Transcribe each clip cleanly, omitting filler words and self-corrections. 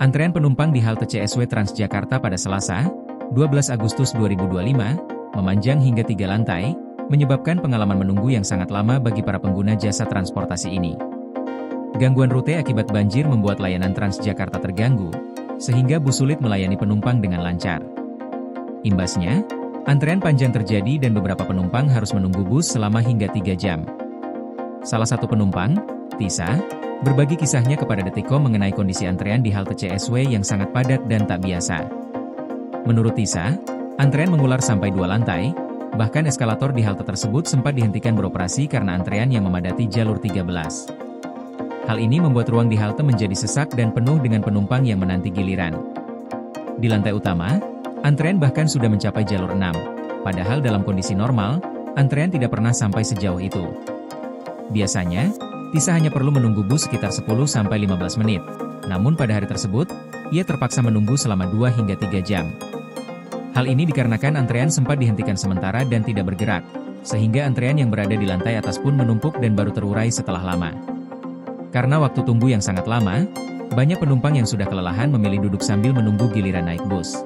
Antrean penumpang di halte CSW Transjakarta pada Selasa, 12 Agustus 2025, memanjang hingga 3 lantai, menyebabkan pengalaman menunggu yang sangat lama bagi para pengguna jasa transportasi ini. Gangguan rute akibat banjir membuat layanan Transjakarta terganggu, sehingga bus sulit melayani penumpang dengan lancar. Imbasnya, antrean panjang terjadi dan beberapa penumpang harus menunggu bus selama hingga 3 jam. Salah satu penumpang, Tisa, berbagi kisahnya kepada Detikcom mengenai kondisi antrean di halte CSW yang sangat padat dan tak biasa. Menurut Tisa, antrean mengular sampai 2 lantai, bahkan eskalator di halte tersebut sempat dihentikan beroperasi karena antrean yang memadati jalur 13. Hal ini membuat ruang di halte menjadi sesak dan penuh dengan penumpang yang menanti giliran. Di lantai utama, antrean bahkan sudah mencapai jalur 6, padahal dalam kondisi normal, antrean tidak pernah sampai sejauh itu. Biasanya, Tisa hanya perlu menunggu bus sekitar 10-15 menit, namun pada hari tersebut, ia terpaksa menunggu selama 2 hingga 3 jam. Hal ini dikarenakan antrean sempat dihentikan sementara dan tidak bergerak, sehingga antrean yang berada di lantai atas pun menumpuk dan baru terurai setelah lama. Karena waktu tunggu yang sangat lama, banyak penumpang yang sudah kelelahan memilih duduk sambil menunggu giliran naik bus.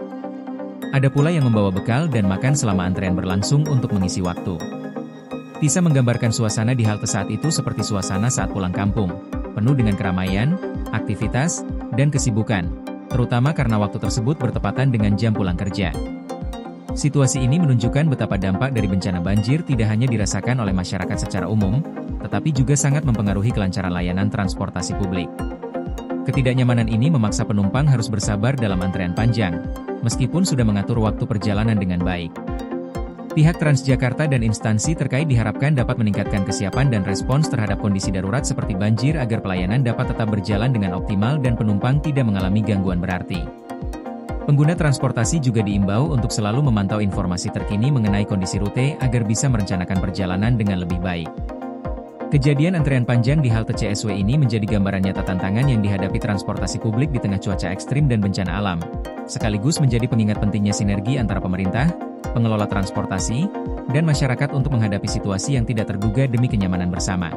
Ada pula yang membawa bekal dan makan selama antrean berlangsung untuk mengisi waktu. Tisa menggambarkan suasana di halte saat itu seperti suasana saat pulang kampung, penuh dengan keramaian, aktivitas, dan kesibukan, terutama karena waktu tersebut bertepatan dengan jam pulang kerja. Situasi ini menunjukkan betapa dampak dari bencana banjir tidak hanya dirasakan oleh masyarakat secara umum, tetapi juga sangat mempengaruhi kelancaran layanan transportasi publik. Ketidaknyamanan ini memaksa penumpang harus bersabar dalam antrean panjang, meskipun sudah mengatur waktu perjalanan dengan baik. Pihak Transjakarta dan instansi terkait diharapkan dapat meningkatkan kesiapan dan respons terhadap kondisi darurat seperti banjir agar pelayanan dapat tetap berjalan dengan optimal dan penumpang tidak mengalami gangguan berarti. Pengguna transportasi juga diimbau untuk selalu memantau informasi terkini mengenai kondisi rute agar bisa merencanakan perjalanan dengan lebih baik. Kejadian antrean panjang di halte CSW ini menjadi gambaran nyata tantangan yang dihadapi transportasi publik di tengah cuaca ekstrim dan bencana alam, sekaligus menjadi pengingat pentingnya sinergi antara pemerintah, pengelola transportasi, dan masyarakat untuk menghadapi situasi yang tidak terduga demi kenyamanan bersama.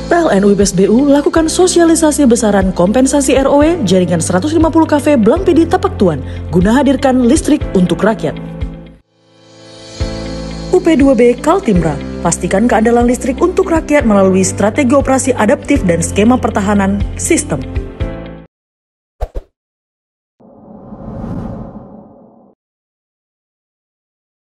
PLN UIPSBU lakukan sosialisasi besaran kompensasi ROW jaringan 150 kV Blampidi Tapak Tuan guna hadirkan listrik untuk rakyat. UP2B Kaltimra, pastikan keandalan listrik untuk rakyat melalui strategi operasi adaptif dan skema pertahanan sistem.